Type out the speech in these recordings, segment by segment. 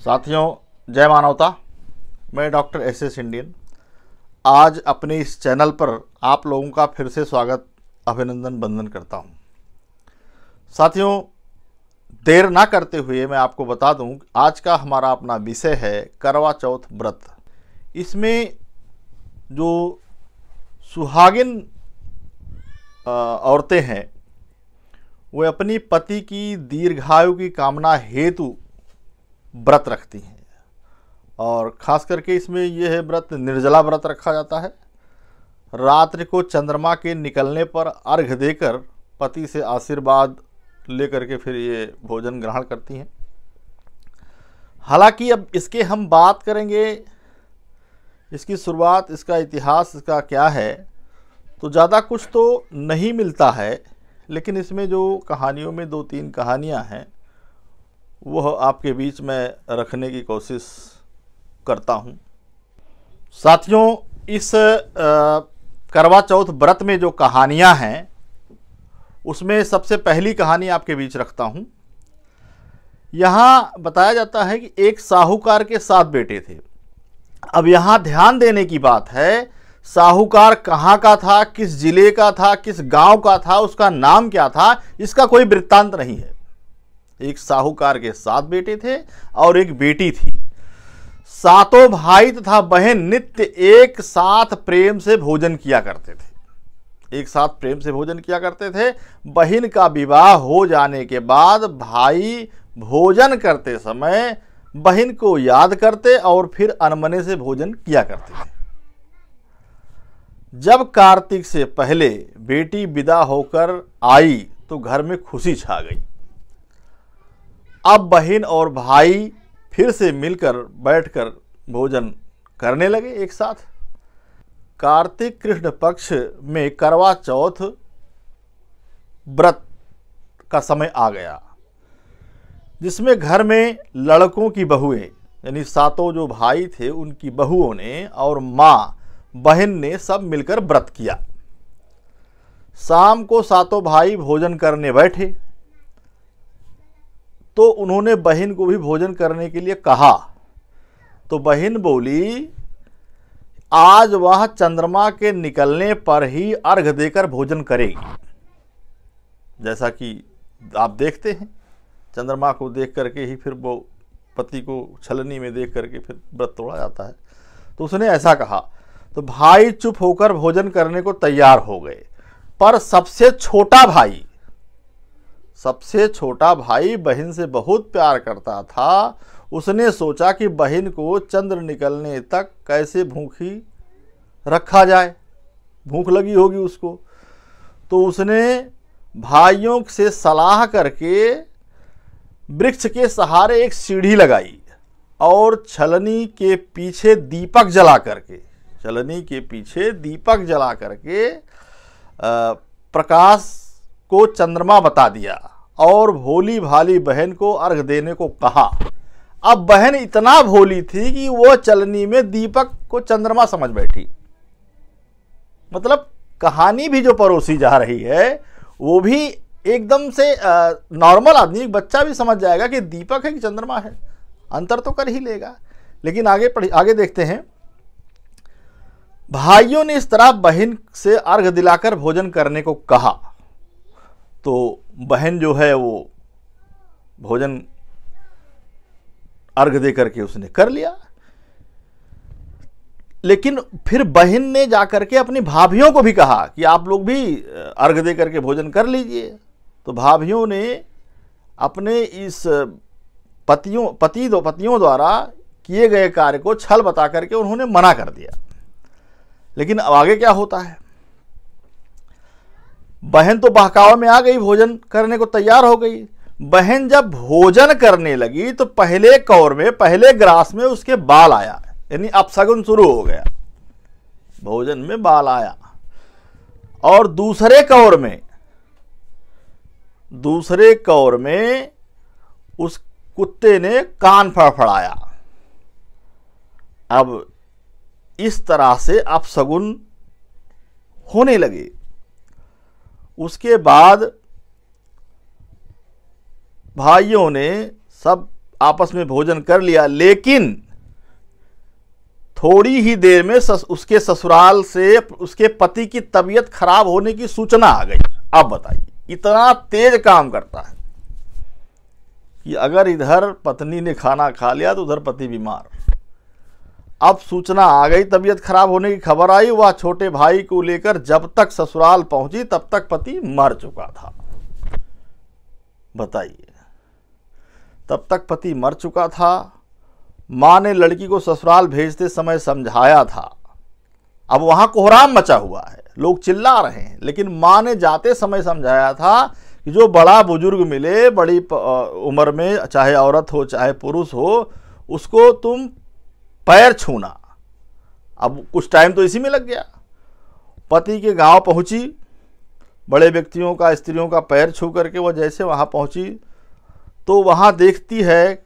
साथियों, जय मानवता। मैं डॉक्टर एस इंडियन आज अपने इस चैनल पर आप लोगों का फिर से स्वागत, अभिनंदन, वंदन करता हूं। साथियों, देर ना करते हुए मैं आपको बता दूं, आज का हमारा अपना विषय है करवा चौथ व्रत। इसमें जो सुहागिन औरतें हैं वे अपनी पति की दीर्घायु की कामना हेतु व्रत रखती हैं, और ख़ास करके इसमें यह है व्रत निर्जला व्रत रखा जाता है। रात्रि को चंद्रमा के निकलने पर अर्घ्य देकर पति से आशीर्वाद लेकर के फिर ये भोजन ग्रहण करती हैं। हालांकि अब इसके हम बात करेंगे, इसकी शुरुआत, इसका इतिहास, इसका क्या है, तो ज़्यादा कुछ तो नहीं मिलता है, लेकिन इसमें जो कहानियों में 2-3 कहानियाँ हैं वह आपके बीच में रखने की कोशिश करता हूँ। साथियों, इस करवा चौथ व्रत में जो कहानियाँ हैं उसमें सबसे पहली कहानी आपके बीच रखता हूँ। यहाँ बताया जाता है कि एक साहूकार के 7 बेटे थे। अब यहाँ ध्यान देने की बात है, साहूकार कहाँ का था, किस जिले का था, किस गांव का था, उसका नाम क्या था, इसका कोई वृत्तांत नहीं है। एक साहूकार के 7 बेटे थे और एक बेटी थी। सातों भाई तथा बहन नित्य एक साथ प्रेम से भोजन किया करते थे। एक साथ प्रेम से भोजन किया करते थे। बहन का विवाह हो जाने के बाद भाई भोजन करते समय बहन को याद करते और फिर अनमने से भोजन किया करते थे। जब कार्तिक से पहले बेटी विदा होकर आई तो घर में खुशी छा गई। अब बहन और भाई फिर से मिलकर बैठकर भोजन करने लगे एक साथ। कार्तिक कृष्ण पक्ष में करवा चौथ व्रत का समय आ गया, जिसमें घर में लड़कों की बहुएं, यानी सातों जो भाई थे उनकी बहुओं ने और माँ बहन ने सब मिलकर व्रत किया। शाम को सातों भाई भोजन करने बैठे तो उन्होंने बहन को भी भोजन करने के लिए कहा। तो बहन बोली, आज वह चंद्रमा के निकलने पर ही अर्घ्य देकर भोजन करेगी। जैसा कि आप देखते हैं, चंद्रमा को देख करके ही फिर वो पति को छलनी में देख करके फिर व्रत तोड़ा जाता है। तो उसने ऐसा कहा। तो भाई चुप होकर भोजन करने को तैयार हो गए, पर सबसे छोटा भाई बहन से बहुत प्यार करता था। उसने सोचा कि बहन को चंद्र निकलने तक कैसे भूखी रखा जाए, भूख लगी होगी उसको। तो उसने भाइयों से सलाह करके वृक्ष के सहारे एक सीढ़ी लगाई और छलनी के पीछे दीपक जला करके प्रकाश को चंद्रमा बता दिया और भोली भाली बहन को अर्घ देने को कहा। अब बहन इतना भोली थी कि वो चलनी में दीपक को चंद्रमा समझ बैठी। मतलब कहानी भी जो परोसी जा रही है वो भी एकदम से नॉर्मल आदमी, बच्चा भी समझ जाएगा कि दीपक है कि चंद्रमा है, अंतर तो कर ही लेगा। लेकिन आगे देखते हैं। भाइयों ने इस तरह बहन से अर्घ दिलाकर भोजन करने को कहा। तो बहन जो है वो भोजन अर्घ दे करके उसने कर लिया। लेकिन फिर बहन ने जाकर के अपनी भाभियों को भी कहा कि आप लोग भी अर्घ दे करके भोजन कर लीजिए। तो भाभियों ने अपने इस पतियों द्वारा किए गए कार्य को छल बता करके उन्होंने मना कर दिया। लेकिन अब आगे क्या होता है। बहन तो बहकावा में आ गई, भोजन करने को तैयार हो गई। बहन जब भोजन करने लगी तो पहले कौर में, पहले ग्रास में उसके बाल आया, यानी अपशगुन शुरू हो गया। भोजन में बाल आया। और दूसरे कौर में उस कुत्ते ने कान फड़फड़ाया। अब इस तरह से अपशगुन होने लगे। उसके बाद भाइयों ने सब आपस में भोजन कर लिया, लेकिन थोड़ी ही देर में उसके ससुराल से उसके पति की तबीयत खराब होने की सूचना आ गई। अब बताइए, इतना तेज काम करता है कि अगर इधर पत्नी ने खाना खा लिया तो उधर पति बीमार। अब सूचना आ गई, तबीयत खराब होने की खबर आई, वह छोटे भाई को लेकर जब तक ससुराल पहुंची तब तक पति मर चुका था। बताइए, तब तक पति मर चुका था। मां ने लड़की को ससुराल भेजते समय समझाया था। अब वहां कोहराम मचा हुआ है, लोग चिल्ला रहे हैं, लेकिन मां ने जाते समय समझाया था कि जो बड़ा बुजुर्ग मिले बड़ी उम्र में, चाहे औरत हो चाहे पुरुष हो, उसको तुम पैर छूना। अब कुछ टाइम तो इसी में लग गया। पति के गांव पहुंची, बड़े व्यक्तियों का, स्त्रियों का पैर छू करके वह जैसे वहां पहुंची तो वहां देखती है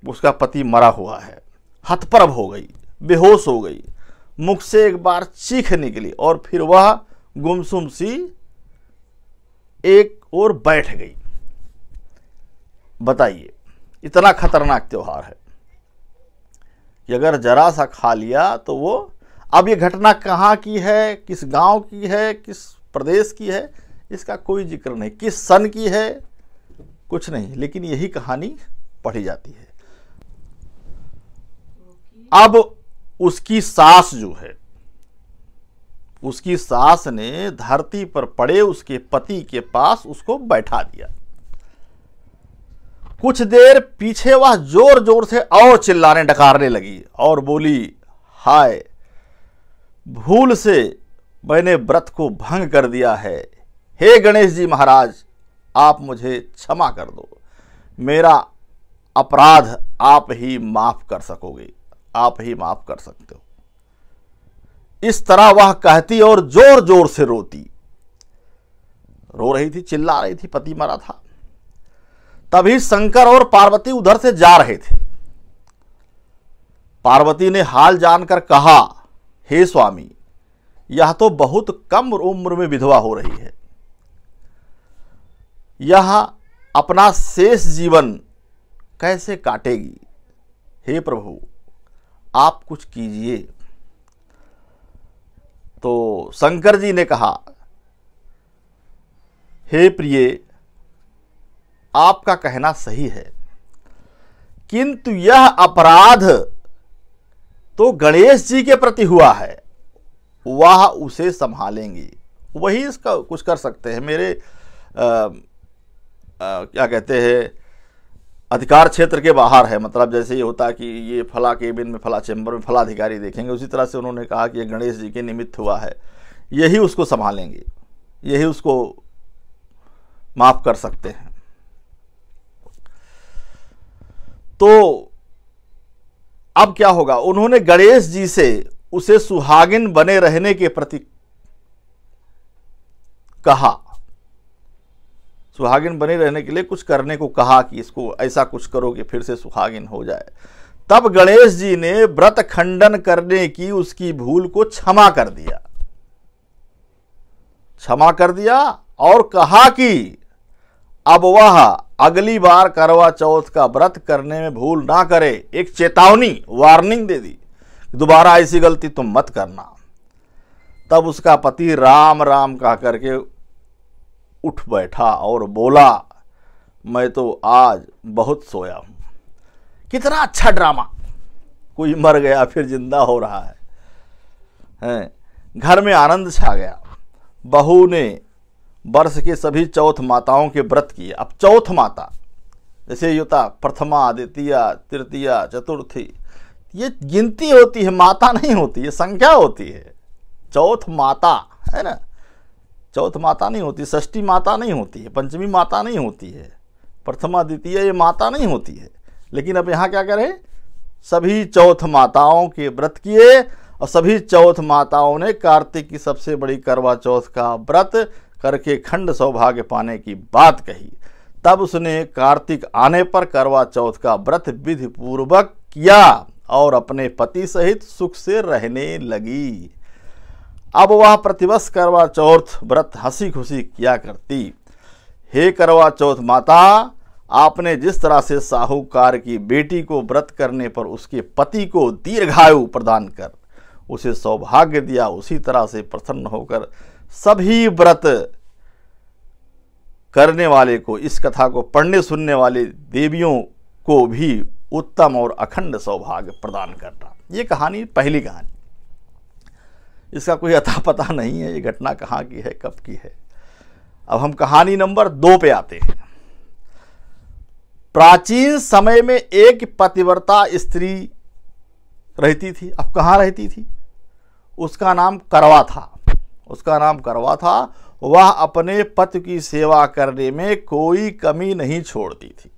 उसका पति मरा हुआ है। हतप्रभ हो गई, बेहोश हो गई, मुख से एक बार चीख निकली और फिर वह गुमसुम सी एक ओर बैठ गई। बताइए, इतना खतरनाक त्योहार है कि अगर जरा सा खा लिया तो वो, अब ये घटना कहाँ की है, किस गांव की है, किस प्रदेश की है, इसका कोई जिक्र नहीं, किस सन की है, कुछ नहीं, लेकिन यही कहानी पढ़ी जाती है। अब उसकी सास जो है, उसकी सास ने धरती पर पड़े उसके पति के पास उसको बैठा दिया। कुछ देर पीछे वह जोर जोर से और चिल्लाने डकारने लगी और बोली, हाय, भूल से मैंने व्रत को भंग कर दिया है। हे गणेश जी महाराज, आप मुझे क्षमा कर दो, मेरा अपराध आप ही माफ कर सकोगे, आप ही माफ कर सकते हो। इस तरह वह कहती और जोर जोर से रोती, रो रही थी, चिल्ला रही थी, पति मरा था। तभी शंकर और पार्वती उधर से जा रहे थे। पार्वती ने हाल जानकर कहा, हे स्वामी, यह तो बहुत कम उम्र में विधवा हो रही है, यह अपना शेष जीवन कैसे काटेगी? हे प्रभु, आप कुछ कीजिए। तो शंकर जी ने कहा, हे प्रिय, आपका कहना सही है, किंतु यह अपराध तो गणेश जी के प्रति हुआ है, वह उसे संभालेंगे, वही इसका कुछ कर सकते हैं। मेरे क्या कहते हैं, अधिकार क्षेत्र के बाहर है। मतलब जैसे ये होता है कि ये फला केबिन में, फला चैम्बर में फला अधिकारी देखेंगे, उसी तरह से उन्होंने कहा कि ये गणेश जी के निमित्त हुआ है, यही उसको संभालेंगे, यही उसको माफ कर सकते हैं। तो अब क्या होगा, उन्होंने गणेश जी से उसे सुहागिन बने रहने के प्रति कहा, सुहागिन बने रहने के लिए कुछ करने को कहा कि इसको ऐसा कुछ करो कि फिर से सुहागिन हो जाए। तब गणेश जी ने व्रत खंडन करने की उसकी भूल को क्षमा कर दिया, क्षमा कर दिया और कहा कि अब वह अगली बार करवा चौथ का व्रत करने में भूल ना करे। एक चेतावनी, वार्निंग दे दी, दोबारा ऐसी गलती तुम मत करना। तब उसका पति राम राम कह करके उठ बैठा और बोला, मैं तो आज बहुत सोया हूं। कितना अच्छा ड्रामा, कोई मर गया फिर जिंदा हो रहा है। घर में आनंद छा गया। बहू ने वर्ष के सभी चौथ माताओं के व्रत किए। अब चौथ माता जैसे ये होता, प्रथमा, द्वितीया, तृतीया, चतुर्थी, ये गिनती होती है, माता नहीं होती, ये संख्या होती है। चौथ माता है ना, चौथ माता नहीं होती, षष्ठी माता नहीं होती है, पंचमी माता नहीं होती है, प्रथमा द्वितीय ये माता नहीं होती है। लेकिन अब यहाँ क्या करें, सभी चौथ माताओं के व्रत किए और सभी चौथ माताओं ने कार्तिक की सबसे बड़ी करवा चौथ का व्रत करके खंड सौभाग्य पाने की बात कही। तब उसने कार्तिक आने पर करवा चौथ का व्रत विधि पूर्वक किया और अपने पति सहित सुख से रहने लगी। अब वह प्रतिवर्ष करवा चौथ व्रत हंसी खुशी किया करती। हे करवा चौथ माता, आपने जिस तरह से साहूकार की बेटी को व्रत करने पर उसके पति को दीर्घायु प्रदान कर उसे सौभाग्य दिया, उसी तरह से प्रसन्न होकर सभी व्रत करने वाले को, इस कथा को पढ़ने सुनने वाले देवियों को भी उत्तम और अखंड सौभाग्य प्रदान करना। ये कहानी पहली कहानी, इसका कोई अता पता नहीं है ये घटना कहाँ की है, कब की है। अब हम कहानी नंबर 2 पे आते हैं। प्राचीन समय में एक पतिव्रता स्त्री रहती थी। अब कहाँ रहती थी? उसका नाम करवा था। उसका नाम करवा था। वह अपने पति की सेवा करने में कोई कमी नहीं छोड़ती थी,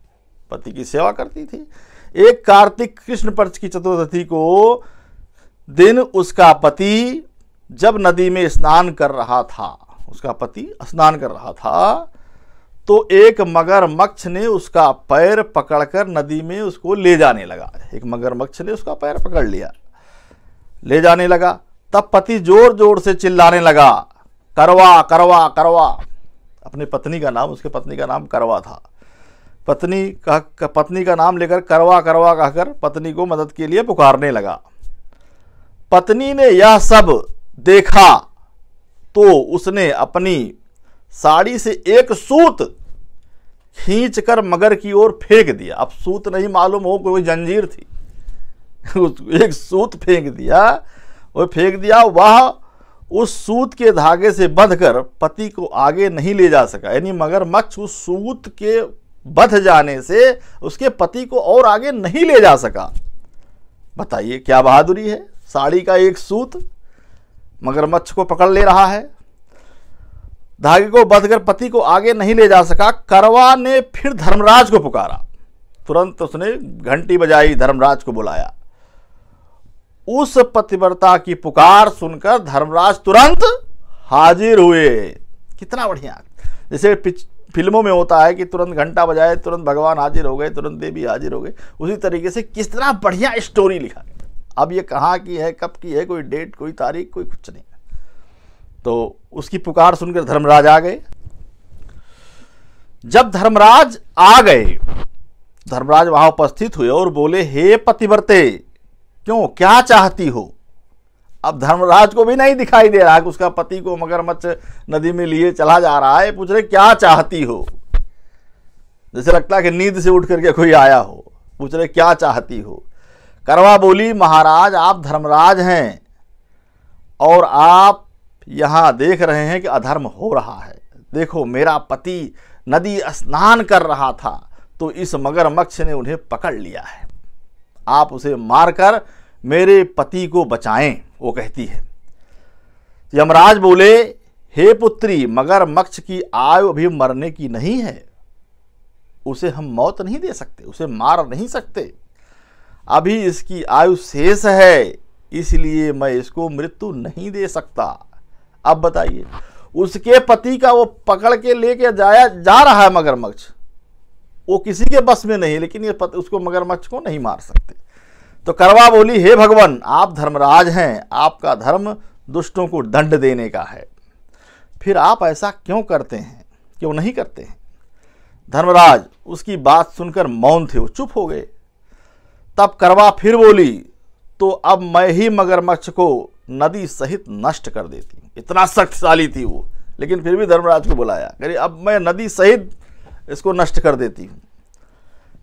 पति की सेवा करती थी। एक कार्तिक कृष्ण पक्ष की चतुर्दशी को दिन उसका पति जब नदी में स्नान कर रहा था, उसका पति स्नान कर रहा था, तो एक मगरमच्छ ने उसका पैर पकड़कर नदी में उसको ले जाने लगा। एक मगरमच्छ ने उसका पैर पकड़ लिया, ले जाने लगा। तब पति जोर जोर से चिल्लाने लगा, करवा करवा करवा। अपनी पत्नी का नाम, उसके पत्नी का नाम करवा था। पत्नी का नाम लेकर करवा करवा कहकर पत्नी को मदद के लिए पुकारने लगा। पत्नी ने यह सब देखा तो उसने अपनी साड़ी से एक सूत खींचकर मगर की ओर फेंक दिया। अब सूत नहीं मालूम हो, कोई जंजीर थी एक सूत फेंक दिया। वो फेंक दिया, वह उस सूत के धागे से बंधकर पति को आगे नहीं ले जा सका। यानी मगरमच्छ उस सूत के बंध जाने से उसके पति को और आगे नहीं ले जा सका। बताइए क्या बहादुरी है। साड़ी का एक सूत मगरमच्छ को पकड़ ले रहा है, धागे को बंधकर पति को आगे नहीं ले जा सका। करवा ने फिर धर्मराज को पुकारा। तुरंत उसने घंटी बजाई, धर्मराज को बुलाया। उस पतिव्रता की पुकार सुनकर धर्मराज तुरंत हाजिर हुए। कितना बढ़िया, जैसे फिल्मों में होता है कि तुरंत घंटा बजाए, तुरंत भगवान हाजिर हो गए, तुरंत देवी हाजिर हो गई, उसी तरीके से किस तरह बढ़िया स्टोरी लिखा। अब ये कहाँ की है, कब की है, कोई डेट, कोई तारीख, कोई कुछ नहीं। तो उसकी पुकार सुनकर धर्मराज आ गए। जब धर्मराज आ गए, धर्मराज वहां उपस्थित हुए और बोले, हे पतिव्रते, क्यों, क्या चाहती हो? अब धर्मराज को भी नहीं दिखाई दे रहा कि उसका पति को मगरमच्छ नदी में लिए चला जा रहा है। पूछ रहे क्या चाहती हो, जैसे लगता है कि नींद से उठ करके कोई आया हो। पूछ रहे क्या चाहती हो? करवा बोली, महाराज आप धर्मराज हैं और आप यहां देख रहे हैं कि अधर्म हो रहा है। देखो मेरा पति नदी स्नान कर रहा था तो इस मगरमच्छ ने उन्हें पकड़ लिया है। आप उसे मारकर मेरे पति को बचाएं, वो कहती है। यमराज बोले, हे पुत्री, मगरमच्छ की आयु अभी मरने की नहीं है, उसे हम मौत नहीं दे सकते, उसे मार नहीं सकते, अभी इसकी आयु शेष है, इसलिए मैं इसको मृत्यु नहीं दे सकता। अब बताइए, उसके पति का वो पकड़ के लेके जा रहा है मगरमच्छ, वो किसी के बस में नहीं, लेकिन ये उसको मगरमच्छ को नहीं मार सकते। तो करवा बोली, हे भगवान, आप धर्मराज हैं, आपका धर्म दुष्टों को दंड देने का है, फिर आप ऐसा क्यों करते हैं, क्यों नहीं करते हैं? धर्मराज उसकी बात सुनकर मौन थे, वो चुप हो गए। तब करवा फिर बोली, तो अब मैं ही मगरमच्छ को नदी सहित नष्ट कर देती हूँ। इतना शक्तिशाली थी वो, लेकिन फिर भी धर्मराज को बुलाया, कह रही अब मैं नदी सहित इसको नष्ट कर देती हूँ।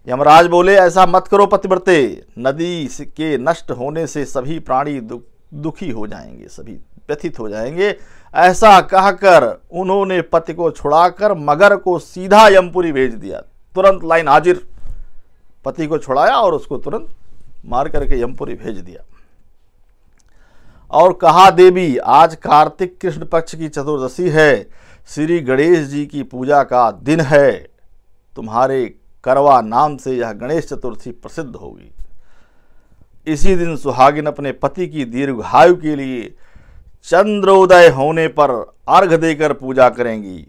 यमराज बोले, ऐसा मत करो पतिव्रते, नदी के नष्ट होने से सभी प्राणी दुखी हो जाएंगे, सभी व्यथित हो जाएंगे। ऐसा कहकर उन्होंने पति को छुड़ाकर मगर को सीधा यमपुरी भेज दिया। तुरंत लाइन हाजिर, पति को छुड़ाया और उसको तुरंत मार करके यमपुरी भेज दिया। और कहा, देवी आज कार्तिक कृष्ण पक्ष की चतुर्दशी है, श्री गणेश जी की पूजा का दिन है, तुम्हारे करवा नाम से यह गणेश चतुर्थी प्रसिद्ध होगी। इसी दिन सुहागिन अपने पति की दीर्घायु के लिए चंद्रोदय होने पर अर्घ देकर पूजा करेंगी।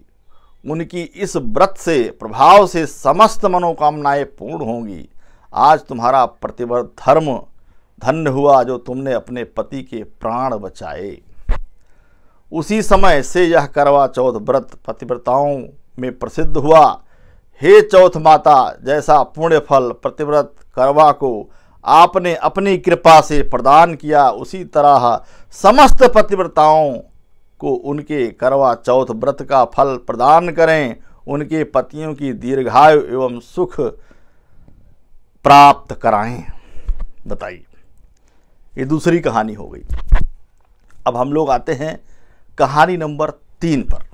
उनकी इस व्रत से प्रभाव से समस्त मनोकामनाएं पूर्ण होंगी। आज तुम्हारा प्रतिव्रत धर्म धन्य हुआ जो तुमने अपने पति के प्राण बचाए। उसी समय से यह करवा चौथ व्रत पतिव्रताओं में प्रसिद्ध हुआ। हे चौथ माता, जैसा पुण्य फल प्रतिव्रत करवा को आपने अपनी कृपा से प्रदान किया, उसी तरह समस्त पतिव्रताओं को उनके करवा चौथ व्रत का फल प्रदान करें, उनके पतियों की दीर्घायु एवं सुख प्राप्त कराएं। बताइए, ये दूसरी कहानी हो गई। अब हम लोग आते हैं कहानी नंबर 3 पर।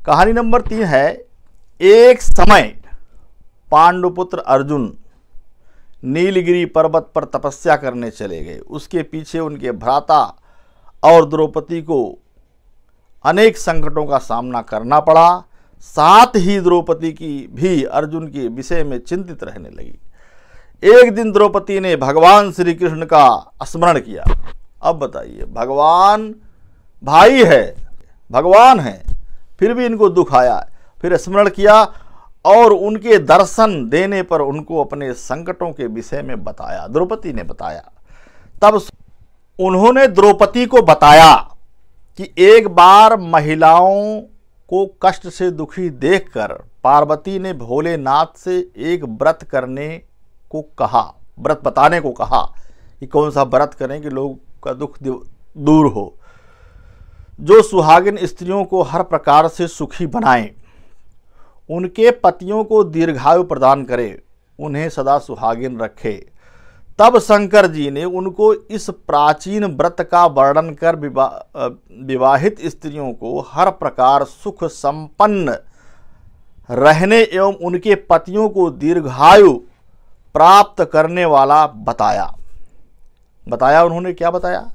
कहानी नंबर 3 है, एक समय पांडुपुत्र अर्जुन नीलगिरी पर्वत पर तपस्या करने चले गए। उसके पीछे उनके भ्राता और द्रौपदी को अनेक संकटों का सामना करना पड़ा। साथ ही द्रौपदी की भी अर्जुन के विषय में चिंतित रहने लगी। एक दिन द्रौपदी ने भगवान श्री कृष्ण का स्मरण किया। अब बताइए, भगवान भाई है, भगवान है, फिर भी इनको दुख आया। फिर स्मरण किया और उनके दर्शन देने पर उनको अपने संकटों के विषय में बताया। द्रौपदी ने बताया। तब उन्होंने द्रौपदी को बताया कि एक बार महिलाओं को कष्ट से दुखी देखकर पार्वती ने भोलेनाथ से एक व्रत करने को कहा, व्रत बताने को कहा कि कौन सा व्रत करें कि लोगों का दुख दूर हो, जो सुहागिन स्त्रियों को हर प्रकार से सुखी बनाए, उनके पतियों को दीर्घायु प्रदान करे, उन्हें सदा सुहागिन रखे। तब शंकर जी ने उनको इस प्राचीन व्रत का वर्णन कर विवाहित स्त्रियों को हर प्रकार सुख संपन्न रहने एवं उनके पतियों को दीर्घायु प्राप्त करने वाला बताया। उन्होंने क्या बताया?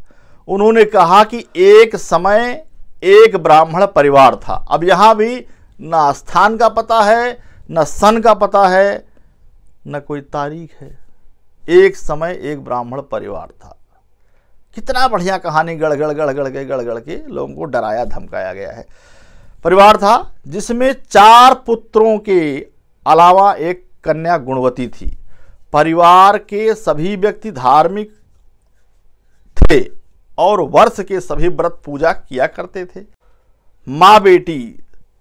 उन्होंने कहा कि एक समय एक ब्राह्मण परिवार था। अब यहाँ भी न स्थान का पता है, न सन का पता है, न कोई तारीख है। एक समय एक ब्राह्मण परिवार था। कितना बढ़िया कहानी गढ़ के लोगों को डराया धमकाया गया है। परिवार था जिसमें 4 पुत्रों के अलावा एक कन्या गुणवती थी। परिवार के सभी व्यक्ति धार्मिक थे और वर्ष के सभी व्रत पूजा किया करते थे। माँ बेटी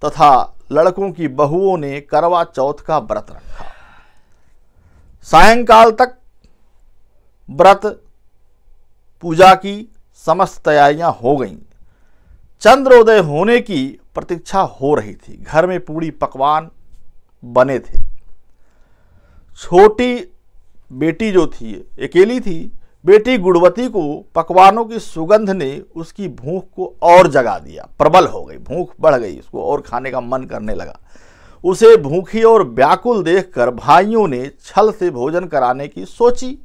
तथा लड़कों की बहुओं ने करवा चौथ का व्रत रखा। सायंकाल तक व्रत पूजा की समस्त तैयारियां हो गईं। चंद्रोदय होने की प्रतीक्षा हो रही थी। घर में पूरी पकवान बने थे। छोटी बेटी जो थी, अकेली थी, बेटी गुणवती को पकवानों की सुगंध ने उसकी भूख को और जगा दिया। प्रबल हो गई, भूख बढ़ गई, उसको और खाने का मन करने लगा। उसे भूखी और व्याकुल देखकर भाइयों ने छल से भोजन कराने की सोची।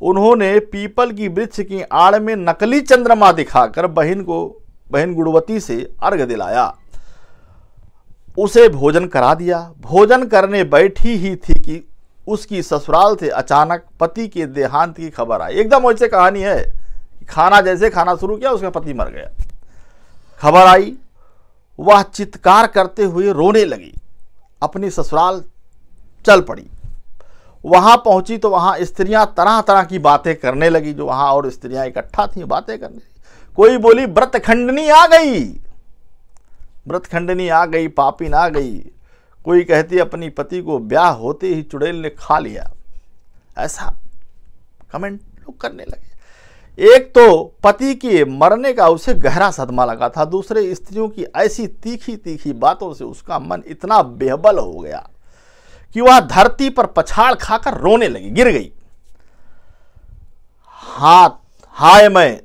उन्होंने पीपल की वृक्ष की आड़ में नकली चंद्रमा दिखाकर बहन गुणवती से अर्घ दिलाया। उसे भोजन करा दिया। भोजन करने बैठी ही थी कि उसकी ससुराल से अचानक पति के देहांत की खबर आई। एकदम वैसे कहानी है, जैसे खाना शुरू किया उसका पति मर गया। खबर आई, वह चित्कार करते हुए रोने लगी। अपनी ससुराल चल पड़ी। वहां पहुंची तो वहां स्त्रियां तरह तरह की बातें करने लगी। जो वहां और स्त्रियां इकट्ठा थी बातें करने लगी। कोई बोली व्रतखंडनी आ गई, व्रतखंडनी आ गई, पापिन आ गई। कोई कहती अपनी पति को ब्याह होते ही चुड़ैल ने खा लिया। ऐसा कमेंट लोग करने लगे। एक तो पति के मरने का उसे गहरा सदमा लगा था। दूसरे, स्त्रियों की ऐसी तीखी तीखी बातों से उसका मन इतना बेहबल हो गया कि वह धरती पर पछाड़ खाकर रोने लगी, गिर गई। हाय मैं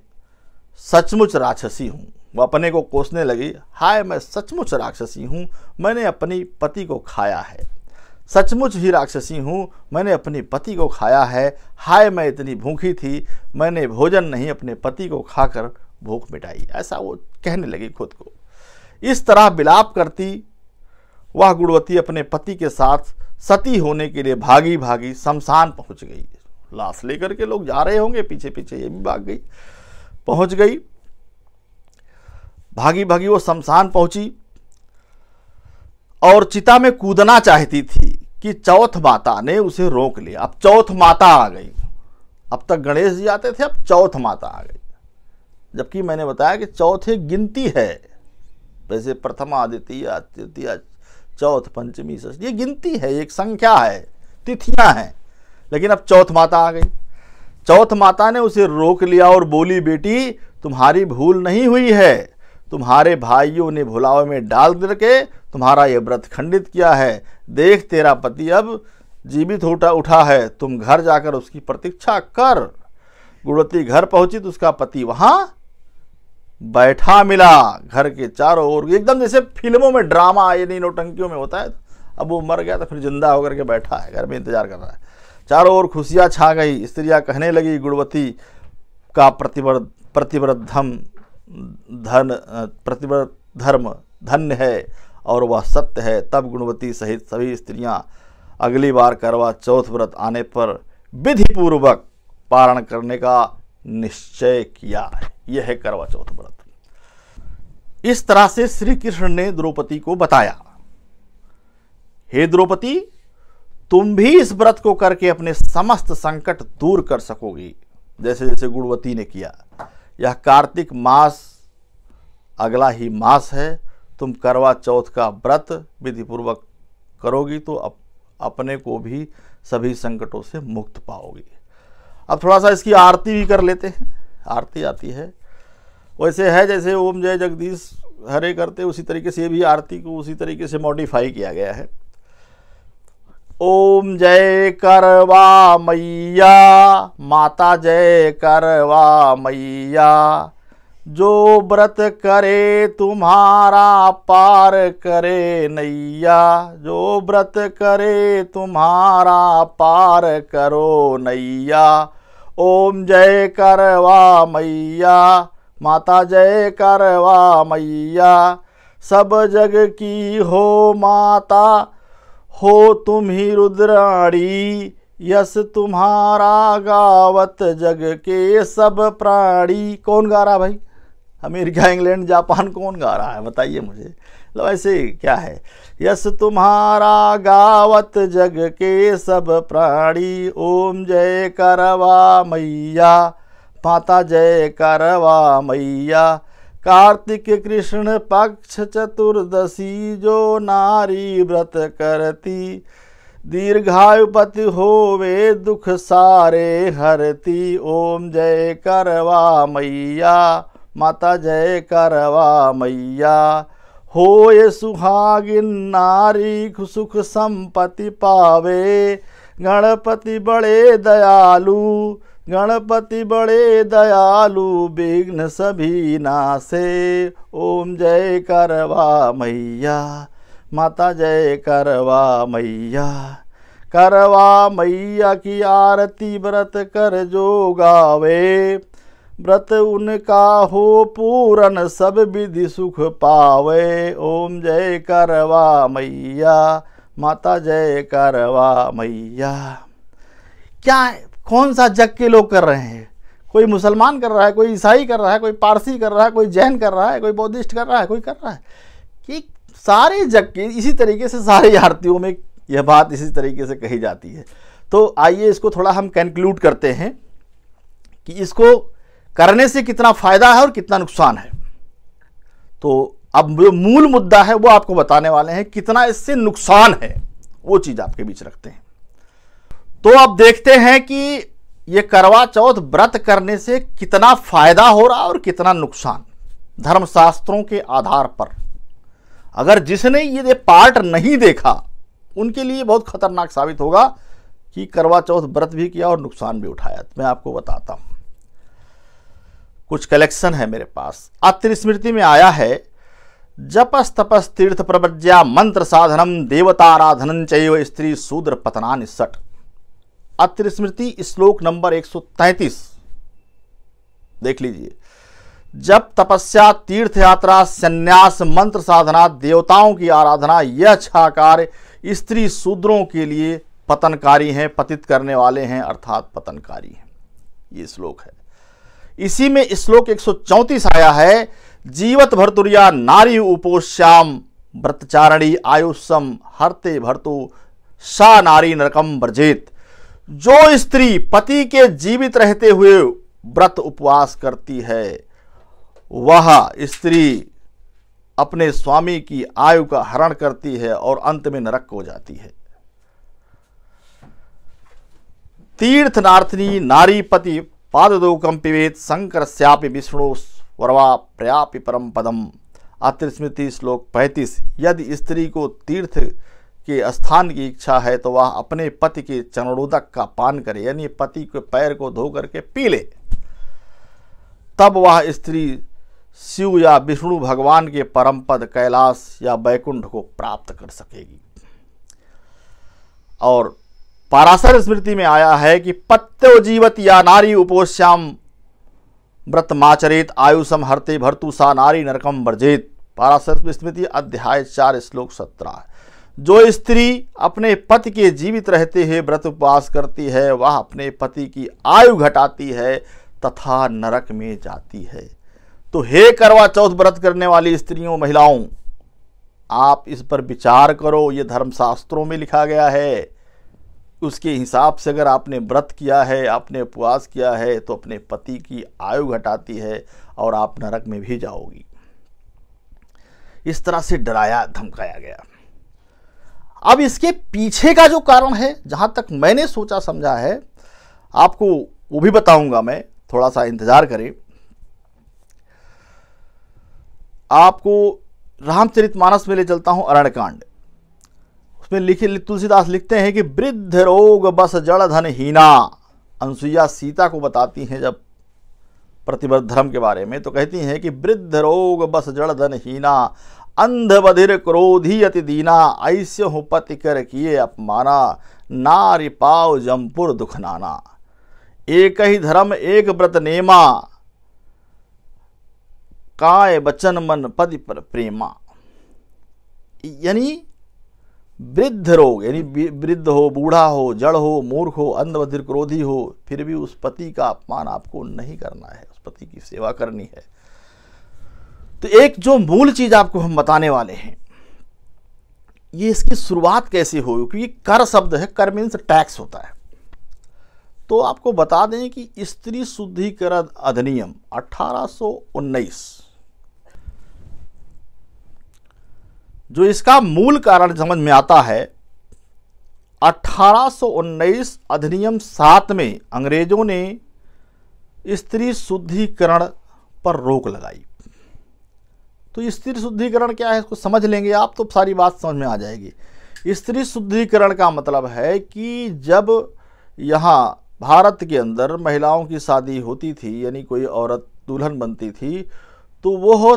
सचमुच राक्षसी हूं। वह अपने को कोसने लगी। हाय मैं सचमुच राक्षसी हूं, मैंने अपनी पति को खाया है। सचमुच ही राक्षसी हूं, मैंने अपने पति को खाया है। हाय मैं इतनी भूखी थी, मैंने भोजन नहीं अपने पति को खाकर भूख मिटाई। ऐसा वो कहने लगी खुद को। इस तरह विलाप करती वह गुणवती अपने पति के साथ सती होने के लिए भागी भागी शमशान पहुंच गई। लाश लेकर के लोग जा रहे होंगे, पीछे पीछे ये भी भाग गई। पहुंच गई, भागी भागी वो शमशान पहुंची और चिता में कूदना चाहती थी कि चौथ माता ने उसे रोक लिया। अब चौथ माता आ गई। अब तक गणेश जी आते थे, अब चौथ माता आ गई। जबकि मैंने बताया कि चौथ एक गिनती है। वैसे प्रथमा, द्वितीया, तृतीया, चौथ, पंचमी, षष्ठी, ये गिनती है, एक संख्या है, तिथियां हैं। लेकिन अब चौथ माता आ गई। चौथ माता ने उसे रोक लिया और बोली, बेटी तुम्हारी भूल नहीं हुई है, तुम्हारे भाइयों ने भुलावे में डाल करके तुम्हारा ये व्रत खंडित किया है। देख तेरा पति अब जीवित उठा है, तुम घर जाकर उसकी प्रतीक्षा कर। गुणवती घर पहुंची तो उसका पति वहां बैठा मिला, घर के चारों ओर, एकदम जैसे फिल्मों में ड्रामा यानी नौटंकियों में होता है। अब वो मर गया तो फिर जिंदा होकर के बैठा है, घर में इंतजार कर रहा है। चारों ओर खुशियां छा गई। स्त्रियां कहने लगी, गुणवती का प्रतिव्रत धर्म धन्य है और वह सत्य है। तब गुणवती सहित सभी स्त्रियां अगली बार करवा चौथ व्रत आने पर विधि पूर्वक पारण करने का निश्चय किया है। यह है करवा चौथ व्रत। इस तरह से श्री कृष्ण ने द्रौपदी को बताया, हे द्रौपदी, तुम भी इस व्रत को करके अपने समस्त संकट दूर कर सकोगी, जैसे जैसे गुणवती ने किया। यह कार्तिक मास अगला ही मास है। तुम करवा चौथ का व्रत विधि पूर्वक करोगी तो अपने को भी सभी संकटों से मुक्त पाओगी। अब थोड़ा सा इसकी आरती भी कर लेते हैं। आरती आती है, वैसे है जैसे ओम जय जगदीश हरे करते, उसी तरीके से भी आरती को उसी तरीके से मॉडिफाई किया गया है। ओम जय करवा मैया, माता जय करवा मैया, जो व्रत करे तुम्हारा पार करे नैया, जो व्रत करे तुम्हारा पार करो नैया। ओम जय करवा मैया, माता जय करवा मैया, सब जग की हो माता, हो तुम ही रुद्राणी, यस तुम्हारा गावत जग के सब प्राणी। कौन गा रहा भाई? अमेरिका, इंग्लैंड, जापान कौन गा रहा है बताइए मुझे। मतलब ऐसे क्या है, यस तुम्हारा गावत जग के सब प्राणी। ओम जय करवा मैया, माता जय करवा मैया, कार्तिक कृष्ण पक्ष चतुर्दशी, जो नारी व्रत करती, दीर्घायुपति होवे दुख सारे हरती। ओम जय करवा मैया, माता जय करवा मैया, होए सुहागिन नारी सुख संपत्ति पावे, गणपति बड़े दयालु, गणपति बड़े दयालु, विघ्न सभी नासे। ओम जय करवा मैया, माता जय करवा मैया, करवा मैया की आरती व्रत कर जो गावे, व्रत उनका हो पूरन सब विधि सुख पावे। ओम जय करवा मैया, माता जय करवा मैया। क्या है, कौन सा जग के लोग कर रहे हैं? कोई मुसलमान कर रहा है, कोई ईसाई कर रहा है, कोई पारसी कर रहा है, कोई जैन कर रहा है, कोई बौद्धिस्ट कर रहा है, कोई कर रहा है कि सारे जग के इसी तरीके से सारी आरतियों में यह बात इसी तरीके से कही जाती है। तो आइए इसको थोड़ा हम कंक्लूड करते हैं कि इसको करने से कितना फायदा है और कितना नुकसान है। तो अब जो मूल मुद्दा है वो आपको बताने वाले हैं, कितना इससे नुकसान है वो चीज आपके बीच रखते हैं। तो अब देखते हैं कि ये करवा चौथ व्रत करने से कितना फायदा हो रहा और कितना नुकसान धर्मशास्त्रों के आधार पर। अगर जिसने ये पार्ट नहीं देखा उनके लिए बहुत खतरनाक साबित होगा कि करवा चौथ व्रत भी किया और नुकसान भी उठाया। मैं आपको बताता हूं, कुछ कलेक्शन है मेरे पास। अत्रि स्मृति में आया है, जपस तपस तीर्थ प्रव्रज्या मंत्र साधनम देवताराधनम चैव स्त्री शूद्र पतनानि सट। अत्रि स्मृति श्लोक नंबर 133 देख लीजिए। जब तपस्या, तीर्थ यात्रा, संन्यास, मंत्र साधना, देवताओं की आराधना, यह छह कार्य स्त्री शूद्रों के लिए पतनकारी हैं, पतित करने वाले हैं, अर्थात पतनकारी हैं। ये श्लोक है। इसी में श्लोक 134 आया है, जीवत भर्तुर्या नारी उपोश्याम व्रतचारणी आयुषम हरते भर्तु सा नारी नरकम वर्जेत। जो स्त्री पति के जीवित रहते हुए व्रत उपवास करती है वह स्त्री अपने स्वामी की आयु का हरण करती है और अंत में नरक हो जाती है। तीर्थनार्थिनी नारी पति पाददोकम पिबेत शंकर श्यापि विष्णु वरवा प्रयापि परम पदम। अत्र स्मृति श्लोक 35। यदि स्त्री को तीर्थ के स्थान की इच्छा है तो वह अपने पति के चरणोदक का पान करे, यानी पति के पैर को धो करके पी ले, तब वह स्त्री शिव या विष्णु भगवान के परम पद कैलाश या बैकुंठ को प्राप्त कर सकेगी। और पाराशर स्मृति में आया है कि पत्यो जीवत या नारी उपोश्याम व्रतमाचरेत आयुषम हरते भर्तु सा नारी नरकम वर्जेत। पाराशर स्मृति अध्याय 4 श्लोक 17। जो स्त्री अपने पति के जीवित रहते हुए व्रत उपवास करती है वह अपने पति की आयु घटाती है तथा नरक में जाती है। तो हे करवा चौथ व्रत करने वाली स्त्रियों महिलाओं, आप इस पर विचार करो। ये धर्मशास्त्रों में लिखा गया है, उसके हिसाब से अगर आपने व्रत किया है, आपने उपवास किया है तो अपने पति की आयु घटाती है और आप नरक में भी जाओगी। इस तरह से डराया धमकाया गया। अब इसके पीछे का जो कारण है, जहां तक मैंने सोचा समझा है, आपको वो भी बताऊंगा मैं, थोड़ा सा इंतजार करें। आपको रामचरितमानस में ले चलता हूं, अरण्यकांड। उसमें लिखे तुलसीदास लिखते हैं कि वृद्ध रोग बस जड़ धन हीना। अनसुईया सीता को बताती हैं जब प्रतिबद्ध धर्म के बारे में, तो कहती हैं कि वृद्ध रोग बस जड़ धन हीना, अंध बधिर क्रोधी अति दीना, ऐसे हो पति कर किए अपमाना, नारी पाव जमपुर दुख नाना। एक ही धर्म एक व्रत नेमा, काय बचन मन पति पर प्रेमा। यानी वृद्ध रोग, यानी वृद्ध हो, बूढ़ा हो, जड़ हो, मूर्ख हो, अंध बधिर क्रोधी हो, फिर भी उस पति का अपमान आपको नहीं करना है, उस पति की सेवा करनी है। तो एक जो मूल चीज आपको हम बताने वाले हैं, ये इसकी शुरुआत कैसे हुई, क्योंकि कर शब्द है, कर मीन्स टैक्स होता है। तो आपको बता दें कि स्त्री शुद्धिकरण अधिनियम 1819, जो इसका मूल कारण समझ में आता है, 1819 अधिनियम 7 में अंग्रेजों ने स्त्री शुद्धिकरण पर रोक लगाई। तो स्त्री शुद्धिकरण क्या है इसको समझ लेंगे आप तो सारी बात समझ में आ जाएगी। स्त्री शुद्धिकरण का मतलब है कि जब यहाँ भारत के अंदर महिलाओं की शादी होती थी, यानी कोई औरत दुल्हन बनती थी, तो वो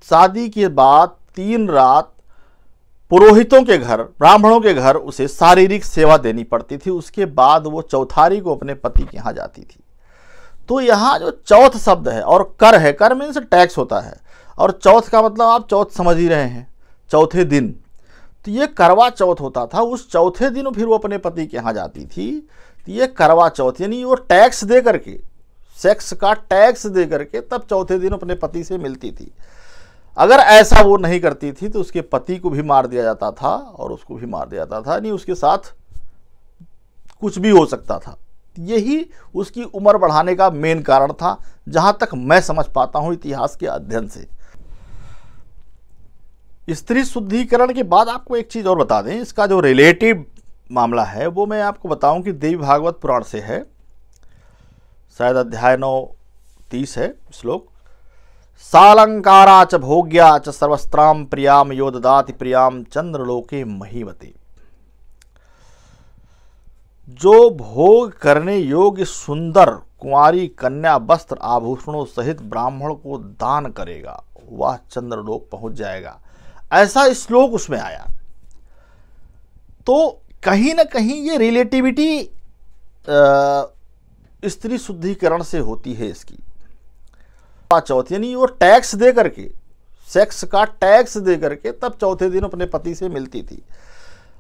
शादी के बाद 3 रात पुरोहितों के घर, ब्राह्मणों के घर उसे शारीरिक सेवा देनी पड़ती थी। उसके बाद वो चौथारी को अपने पति के यहाँ जाती थी। तो यहाँ जो चौथ शब्द है और कर है, कर मीन्स टैक्स होता है, और चौथ का मतलब आप चौथ समझ ही रहे हैं, चौथे दिन। तो ये करवा चौथ होता था। उस चौथे दिन फिर वो अपने पति के यहाँ जाती थी। तो ये करवा चौथ, यानी वो टैक्स दे करके, सेक्स का टैक्स दे करके तब चौथे दिन अपने पति से मिलती थी। अगर ऐसा वो नहीं करती थी तो उसके पति को भी मार दिया जाता था और उसको भी मार दिया जाता था, नहीं उसके साथ कुछ भी हो सकता था। यही उसकी उम्र बढ़ाने का मेन कारण था, जहां तक मैं समझ पाता हूं इतिहास के अध्ययन से। स्त्री शुद्धिकरण के बाद आपको एक चीज और बता दें, इसका जो रिलेटिव मामला है वो मैं आपको बताऊं कि देवी भागवत पुराण से है, शायद अध्याय 9:30 है श्लोक। सालंकारा च भोग्या च सर्वस्त्राम प्रियाम यो ददाति प्रियाम चंद्रलोके महीवते। जो भोग करने योग्य सुंदर कुंवारी कन्या वस्त्र आभूषणों सहित ब्राह्मण को दान करेगा वह चंद्रलोक पहुंच जाएगा, ऐसा श्लोक उसमें आया। तो कहीं ना कहीं ये रिलेटिविटी स्त्री शुद्धिकरण से होती है इसकी। चौथ यानी वो टैक्स दे करके, सेक्स का टैक्स दे करके तब चौथे दिन अपने पति से मिलती थी।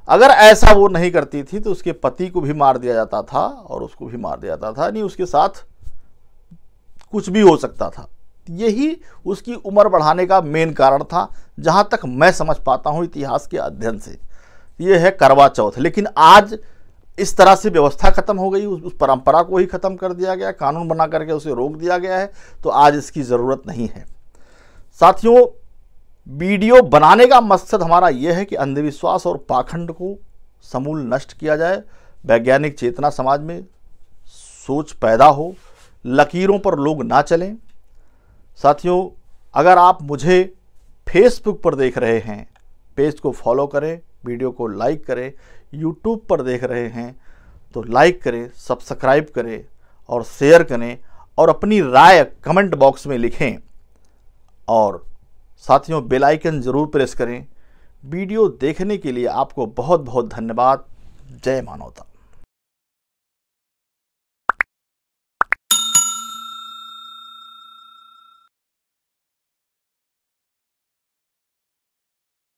अगर ऐसा वो नहीं करती थी तो उसके पति को भी मार दिया जाता था और उसको भी मार दिया जाता था, नहीं उसके साथ कुछ भी हो सकता था। यही उसकी उम्र बढ़ाने का मेन कारण था, जहां तक मैं समझ पाता हूं इतिहास के अध्ययन से। ये है करवा चौथ। लेकिन आज इस तरह से व्यवस्था खत्म हो गई, उस परंपरा को ही खत्म कर दिया गया, कानून बना करके उसे रोक दिया गया है, तो आज इसकी ज़रूरत नहीं है। साथियों, वीडियो बनाने का मकसद हमारा यह है कि अंधविश्वास और पाखंड को समूल नष्ट किया जाए, वैज्ञानिक चेतना समाज में सोच पैदा हो, लकीरों पर लोग ना चलें। साथियों, अगर आप मुझे फेसबुक पर देख रहे हैं, पेज को फॉलो करें, वीडियो को लाइक करें। यूट्यूब पर देख रहे हैं तो लाइक करें, सब्सक्राइब करें और शेयर करें और अपनी राय कमेंट बॉक्स में लिखें। और साथियों, बेल आइकन ज़रूर प्रेस करें। वीडियो देखने के लिए आपको बहुत बहुत धन्यवाद। जय मानवता।